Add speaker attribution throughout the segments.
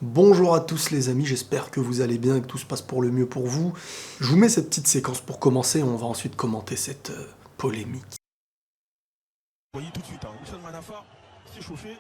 Speaker 1: Bonjour à tous les amis, j'espère que vous allez bien et que tout se passe pour le mieux pour vous. Je vous mets cette petite séquence pour commencer, on va ensuite commenter cette polémique.
Speaker 2: Vous voyez tout de suite, hein, Wissam Manafa s'est chauffé.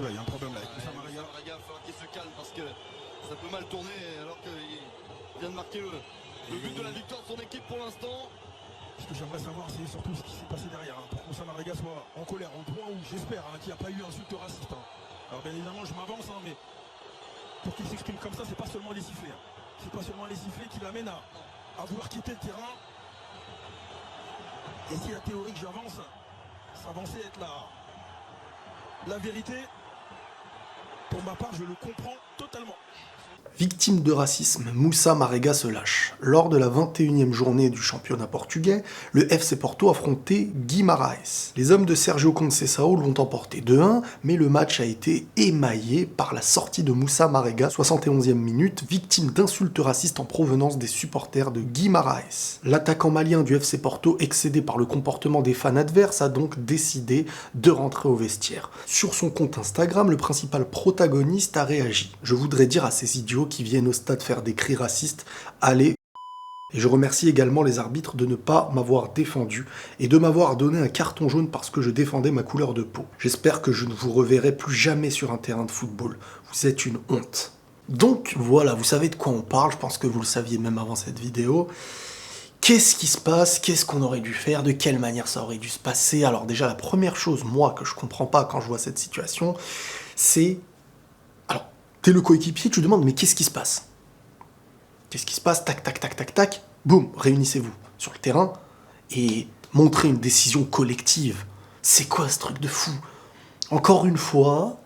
Speaker 2: Là, il y a un problème là avec Wissam Manafa.
Speaker 3: Il va falloir qu'il se calme parce que ça peut mal tourner alors qu'il vient de marquer le but de la victoire de son équipe pour l'instant.
Speaker 2: Ce que j'aimerais savoir, c'est surtout ce qui s'est passé derrière. Hein, pour que Wissam Manafa soit en colère, au point où j'espère qu'il n'y a pas eu insulte raciste. Hein. Alors bien évidemment, je m'avance, mais pour qu'il s'exprime comme ça, c'est pas seulement les sifflets. Hein. C'est pas seulement les sifflets qui l'amènent à vouloir quitter le terrain. Et si la théorie que j'avance, ça avançait être la vérité, pour ma part, je le comprends totalement.
Speaker 1: Victime de racisme, Moussa Marega se lâche. Lors de la 21e journée du championnat portugais, le FC Porto affrontait Guimarães. Les hommes de Sergio Conceição l'ont emporté 2-1, mais le match a été émaillé par la sortie de Moussa Marega, 71e minute, victime d'insultes racistes en provenance des supporters de Guimarães. L'attaquant malien du FC Porto, excédé par le comportement des fans adverses, a donc décidé de rentrer au vestiaire. Sur son compte Instagram, le principal protagoniste a réagi. Je voudrais dire à ces idiots qui viennent au stade faire des cris racistes, allez. Et je remercie également les arbitres de ne pas m'avoir défendu et de m'avoir donné un carton jaune parce que je défendais ma couleur de peau. J'espère que je ne vous reverrai plus jamais sur un terrain de football. Vous êtes une honte. Donc voilà, vous savez de quoi on parle, je pense que vous le saviez même avant cette vidéo. Qu'est-ce qui se passe? Qu'est-ce qu'on aurait dû faire? De quelle manière ça aurait dû se passer? Alors déjà, la première chose, moi, que je comprends pas quand je vois cette situation, c'est... T'es le coéquipier, tu demandes, mais qu'est-ce qui se passe? Qu'est-ce qui se passe? Tac, tac, tac, tac, tac. Boum, réunissez-vous sur le terrain et montrez une décision collective. C'est quoi ce truc de fou? Encore une fois,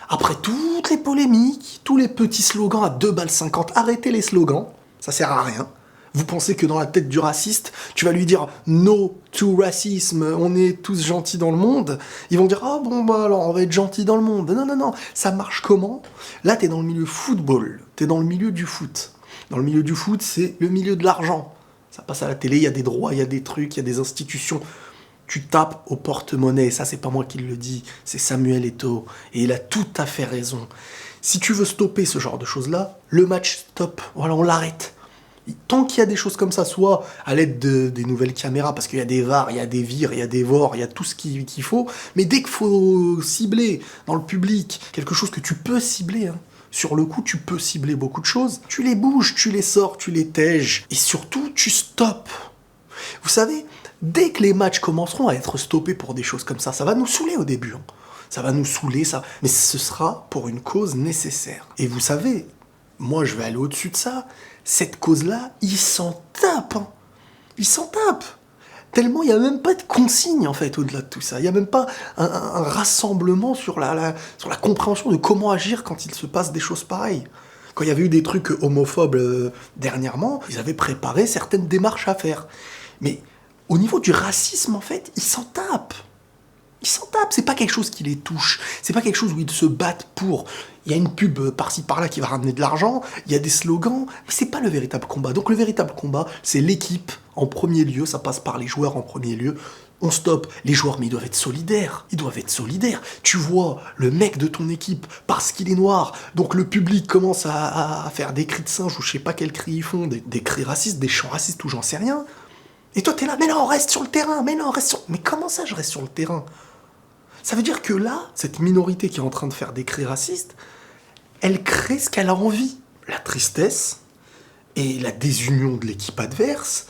Speaker 1: après toutes les polémiques, tous les petits slogans à 2,50 balles, arrêtez les slogans, ça sert à rien. Vous pensez que dans la tête du raciste, tu vas lui dire « No to racisme, on est tous gentils dans le monde », ils vont dire « Ah bon, bah alors on va être gentils dans le monde ». Non, non, non, ça marche comment? Là, t'es dans le milieu football, t'es dans le milieu du foot. Dans le milieu du foot, c'est le milieu de l'argent. Ça passe à la télé, il y a des droits, il y a des trucs, il y a des institutions. Tu tapes au porte-monnaie, ça c'est pas moi qui le dis, c'est Samuel Eto'o, et il a tout à fait raison. Si tu veux stopper ce genre de choses-là, le match stop, voilà, on l'arrête. Tant qu'il y a des choses comme ça, soit à l'aide des nouvelles caméras, parce qu'il y a des VAR, il y a des vires, il y a des VOR, il y a tout ce qu'il faut, mais dès qu'il faut cibler dans le public quelque chose que tu peux cibler, hein, sur le coup, tu peux cibler beaucoup de choses, tu les bouges, tu les sors, tu les tèges, et surtout, tu stoppes. Vous savez, dès que les matchs commenceront à être stoppés pour des choses comme ça va nous saouler au début. Hein. Ça va nous saouler, ça, mais ce sera pour une cause nécessaire. Et vous savez, moi je vais aller au-dessus de ça. Cette cause-là, ils s'en tapent. Hein. Ils s'en tapent. Tellement il n'y a même pas de consigne, en fait, au-delà de tout ça. Il n'y a même pas un rassemblement sur la compréhension de comment agir quand il se passe des choses pareilles. Quand il y avait eu des trucs homophobes dernièrement, ils avaient préparé certaines démarches à faire. Mais au niveau du racisme, en fait, ils s'en tapent. Ils s'en tapent, c'est pas quelque chose qui les touche, c'est pas quelque chose où ils se battent pour. Il y a une pub par-ci par-là qui va ramener de l'argent, il y a des slogans, mais c'est pas le véritable combat. Donc le véritable combat, c'est l'équipe en premier lieu, ça passe par les joueurs en premier lieu. On stoppe, les joueurs, mais ils doivent être solidaires, ils doivent être solidaires. Tu vois le mec de ton équipe, parce qu'il est noir, donc le public commence à faire des cris de singe, ou je sais pas quels cris ils font, des cris racistes, des chants racistes, ou j'en sais rien. Et toi t'es là, mais non, reste sur le terrain, mais non, reste sur... Mais comment ça je reste sur le terrain? Ça veut dire que là, cette minorité qui est en train de faire des cris racistes, elle crée ce qu'elle a envie. La tristesse et la désunion de l'équipe adverse.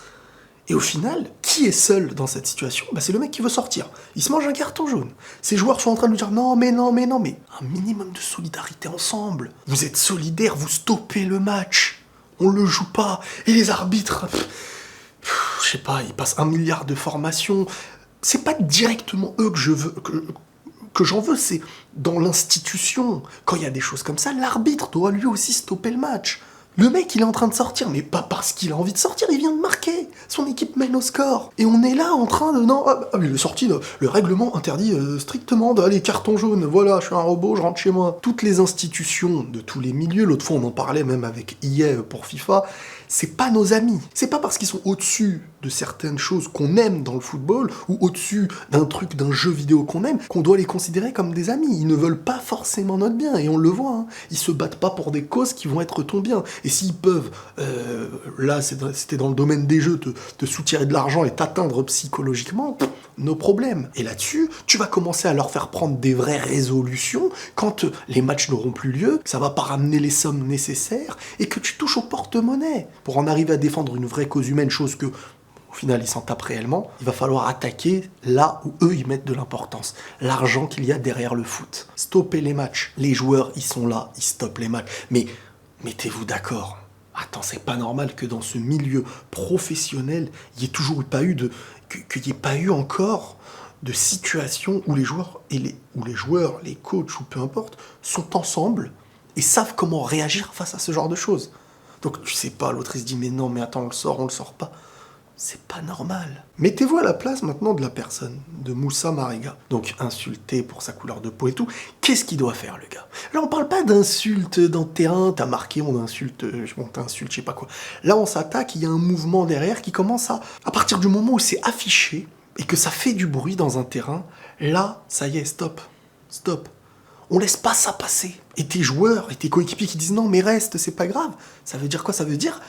Speaker 1: Et au final, qui est seul dans cette situation? Bah, c'est le mec qui veut sortir. Il se mange un carton jaune. Ses joueurs sont en train de lui dire non, mais non, mais non, mais un minimum de solidarité ensemble. Vous êtes solidaires, vous stoppez le match. On le joue pas. Et les arbitres, je sais pas, ils passent 1 milliard de formations. C'est pas directement eux que je veux, que j'en veux, c'est dans l'institution. Quand il y a des choses comme ça, l'arbitre doit lui aussi stopper le match. Le mec, il est en train de sortir, mais pas parce qu'il a envie de sortir, il vient de marquer. Son équipe mène au score. Et on est là en train de... Non, mais il est sorti, le règlement interdit strictement d'aller carton jaune. Voilà, je suis un robot, je rentre chez moi. Toutes les institutions de tous les milieux, l'autre fois on en parlait même avec EA pour FIFA, c'est pas nos amis. C'est pas parce qu'ils sont au-dessus de certaines choses qu'on aime dans le football ou au-dessus d'un jeu vidéo qu'on aime qu'on doit les considérer comme des amis. Ils ne veulent pas forcément notre bien et on le voit. Hein. Ils se battent pas pour des causes qui vont être ton bien. Et s'ils peuvent, là c'était dans le domaine des jeux, te soutirer de l'argent et t'atteindre psychologiquement, nos problèmes. Et là-dessus, tu vas commencer à leur faire prendre des vraies résolutions quand les matchs n'auront plus lieu, que ça va pas ramener les sommes nécessaires et que tu touches au porte-monnaie. Pour en arriver à défendre une vraie cause humaine, chose que au final ils s'en tapent réellement, il va falloir attaquer là où eux ils mettent de l'importance. L'argent qu'il y a derrière le foot. Stopper les matchs. Les joueurs, ils sont là, ils stoppent les matchs. Mais mettez-vous d'accord. Attends, c'est pas normal que dans ce milieu professionnel, il n'y ait toujours pas eu qu'il n'y ait pas eu encore de situations où les joueurs, les coachs ou peu importe, sont ensemble et savent comment réagir face à ce genre de choses. Donc, je sais pas, l'autre il se dit, mais non, mais attends, on le sort pas. C'est pas normal. Mettez-vous à la place maintenant de la personne, de Moussa Marega. Donc, insulté pour sa couleur de peau et tout. Qu'est-ce qu'il doit faire, le gars? Là, on parle pas d'insulte dans le terrain, t'as marqué, on t'insulte, je sais pas quoi. Là, on s'attaque, il y a un mouvement derrière qui commence à partir du moment où c'est affiché et que ça fait du bruit dans un terrain, là, ça y est, stop. On laisse pas ça passer. Et tes joueurs et tes coéquipiers qui disent non, mais reste, c'est pas grave. Ça veut dire quoi? Ça veut dire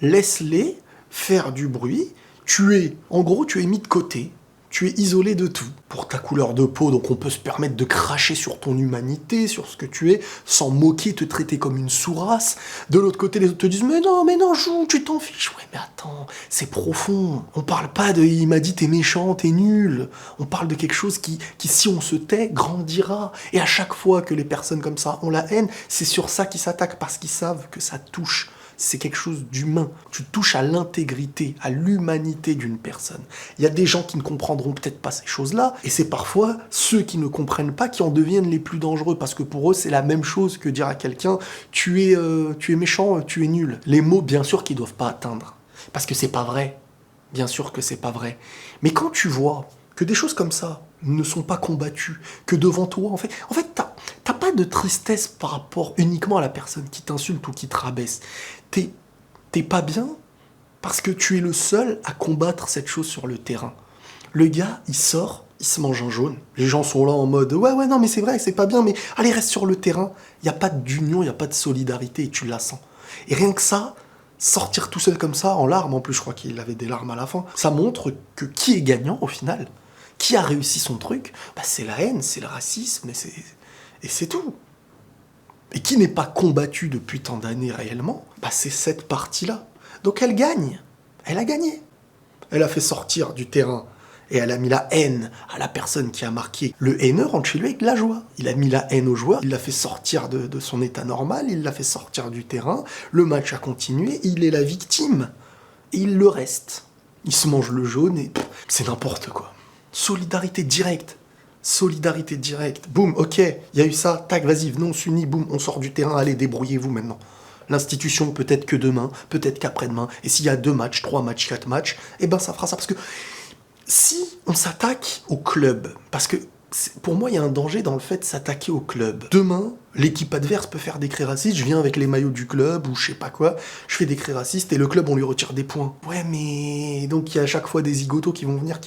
Speaker 1: laisse-les faire du bruit. Tu es mis de côté. Tu es isolé de tout. Pour ta couleur de peau, donc on peut se permettre de cracher sur ton humanité, sur ce que tu es, sans moquer, te traiter comme une sourasse. De l'autre côté, les autres te disent mais non, joue, tu t'en fiches. Ouais, mais attends, c'est profond. On parle pas de il m'a dit t'es méchant, t'es nul. On parle de quelque chose qui, si on se tait, grandira. Et à chaque fois que les personnes comme ça ont la haine, c'est sur ça qu'ils s'attaquent, parce qu'ils savent que ça touche. C'est quelque chose d'humain. Tu touches à l'intégrité, à l'humanité d'une personne. Il y a des gens qui ne comprendront peut-être pas ces choses-là, et c'est parfois ceux qui ne comprennent pas qui en deviennent les plus dangereux, parce que pour eux, c'est la même chose que dire à quelqu'un « tu es méchant, tu es nul ». Les mots, bien sûr, qu'ils ne doivent pas atteindre, parce que c'est pas vrai. Bien sûr que c'est pas vrai. Mais quand tu vois que des choses comme ça ne sont pas combattues, que devant toi, en fait t'as pas de tristesse par rapport uniquement à la personne qui t'insulte ou qui te rabaisse. T'es pas bien parce que tu es le seul à combattre cette chose sur le terrain. Le gars, il sort, il se mange un jaune. Les gens sont là en mode « Ouais, non, mais c'est vrai, c'est pas bien, mais allez, reste sur le terrain. » Il n'y a pas d'union, il n'y a pas de solidarité et tu la sens. Et rien que ça, sortir tout seul comme ça, en larmes, en plus je crois qu'il avait des larmes à la fin, ça montre que qui est gagnant au final, qui a réussi son truc, c'est la haine, c'est le racisme, et c'est tout. Et qui n'est pas combattu depuis tant d'années réellement, c'est cette partie-là. Donc elle gagne. Elle a gagné. Elle a fait sortir du terrain et elle a mis la haine à la personne qui a marqué. Le haineux rentre chez lui avec de la joie. Il a mis la haine au joueur, il l'a fait sortir de son état normal, il l'a fait sortir du terrain, le match a continué, il est la victime. Et il le reste. Il se mange le jaune et c'est n'importe quoi. Solidarité directe. Boum, ok, il y a eu ça, tac, vas-y, venons, on s'unit, boum, on sort du terrain, allez, débrouillez-vous maintenant. L'institution, peut-être que demain, peut-être qu'après-demain, et s'il y a 2 matchs, 3 matchs, 4 matchs, ça fera ça. Parce que si on s'attaque au club, parce que pour moi, il y a un danger dans le fait de s'attaquer au club. Demain, l'équipe adverse peut faire des cris racistes, je viens avec les maillots du club, ou je sais pas quoi, je fais des cris racistes, et le club, on lui retire des points. Ouais, mais donc il y a à chaque fois des zigotos qui vont venir,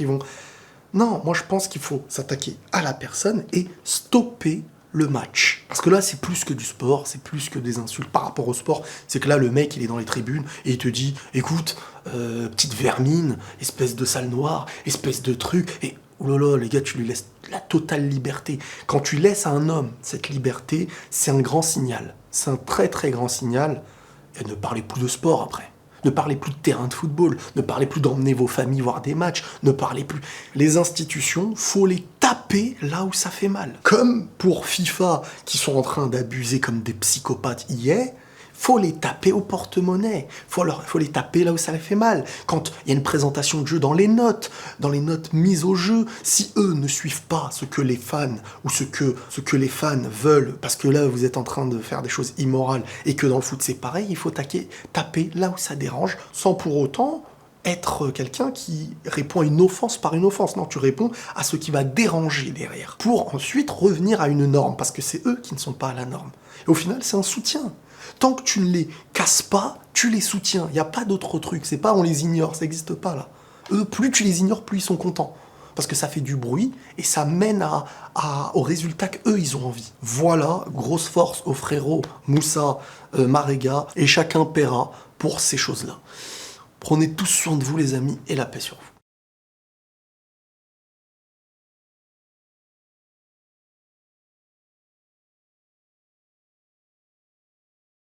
Speaker 1: Non, moi je pense qu'il faut s'attaquer à la personne et stopper le match. Parce que là, c'est plus que du sport, c'est plus que des insultes par rapport au sport. C'est que là, le mec, il est dans les tribunes et il te dit « Écoute, petite vermine, espèce de sale noire, espèce de truc... » Et oh là là, les gars, tu lui laisses la totale liberté. Quand tu laisses à un homme cette liberté, c'est un grand signal. C'est un très très grand signal. Et ne parlez plus de sport après. Ne parlez plus de terrain de football, ne parlez plus d'emmener vos familles voir des matchs, ne parlez plus. Les institutions, faut les taper là où ça fait mal. Comme pour FIFA, qui sont en train d'abuser comme des psychopathes hier, faut les taper au porte-monnaie. Faut les taper là où ça les fait mal. Quand il y a une présentation de jeu dans les notes mises au jeu, si eux ne suivent pas ce que les fans ou ce que les fans veulent, parce que là vous êtes en train de faire des choses immorales et que dans le foot c'est pareil, il faut taper là où ça dérange, sans pour autant être quelqu'un qui répond à une offense par une offense. Non, tu réponds à ce qui va déranger derrière, pour ensuite revenir à une norme, parce que c'est eux qui ne sont pas à la norme. Et au final, c'est un soutien. Tant que tu ne les casses pas, tu les soutiens. Il n'y a pas d'autre truc. C'est pas on les ignore, ça n'existe pas là. Eux, plus tu les ignores, plus ils sont contents. Parce que ça fait du bruit et ça mène au résultat qu'eux, ils ont envie. Voilà, grosse force aux frérots Moussa, Marega, et chacun paiera pour ces choses-là. Prenez tous soin de vous, les amis, et la paix sur vous.